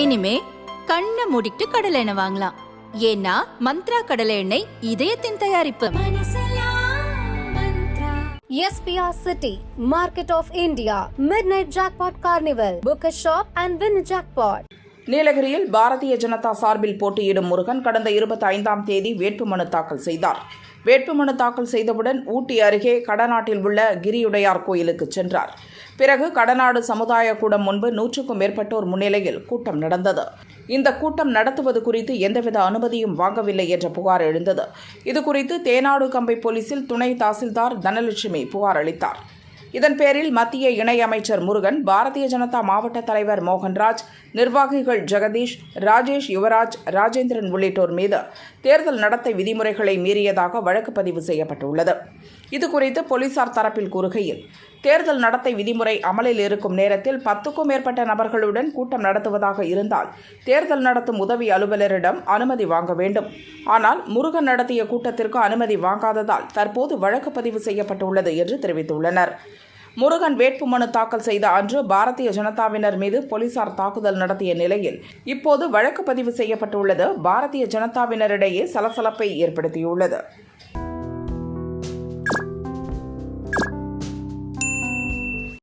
இனிமே கண்ணை மூடிட்டு கடலை எண்ணெய் வாங்கலாம். ஏன்னா மந்த்ரா கடலை எண்ணெய் இதயத்தின் தயாரிப்பு. SPR City, Market of India, Midnight Jackpot Carnival. Book a shop and win a jackpot. நீலகிரியில் பாரதிய ஜனதா சார்பில் போட்டியிடும் முருகன் கடந்த 25ஆம் தேதி வேட்புமனு தாக்கல் செய்தார். வேட்புமனு தாக்கல் செய்தவுடன் ஊட்டி அருகே கடநாட்டில் உள்ள கிரியுடையார் கோயிலுக்கு சென்றார். பிறகு கடநாடு சமுதாய கூடம் முன்பு 100க்கும் மேற்பட்டோர் முன்னிலையில் கூட்டம் நடந்தது. இந்த கூட்டம் நடத்துவது குறித்து எந்தவித அனுமதியும் வாங்கவில்லை என்ற புகார் எழுந்தது. இதுகுறித்து தேனாடு கம்பை போலீசில் துணை தாசில்தார் தனலட்சுமி புகார் அளித்தார். இதன் பேரில் மத்திய இணையமைச்சர் முருகன், பாரதிய ஜனதா மாவட்ட தலைவர் மோகன்ராஜ், நிர்வாகிகள் ஜெகதீஷ், ராஜேஷ், யுவராஜ், ராஜேந்திரன் உள்ளிட்டோர் மீது தேர்தல் நடத்தை விதிமுறைகளை மீறியதாக வழக்கு பதிவு செய்யப்பட்டுள்ளது. இதுகுறித்து போலீசார் தரப்பில் கூறுகையில், தேர்தல் நடத்தை விதிமுறை அமலில் இருக்கும் நேரத்தில் 10க்கும் மேற்பட்ட நபர்களுடன் கூட்டம் நடத்துவதாக இருந்தால் தேர்தல் நடத்தும் உதவி அலுவலரிடம் அனுமதி வாங்க வேண்டும். ஆனால் முருகன் நடத்திய கூட்டத்திற்கு அனுமதி வாங்காததால் தற்போது வழக்கு பதிவு செய்யப்பட்டுள்ளது என்று தெரிவித்துள்ளனர். முருகன் வேட்புமனு தாக்கல் செய்த அன்று பாரதிய ஜனதாவினர் மீது போலீசார் தாக்குதல் நடத்திய நிலையில் இப்போது வழக்கு பதிவு செய்யப்பட்டுள்ளது பாரதிய ஜனதாவினரிடையே சலசலப்பை ஏற்படுத்தியுள்ளது.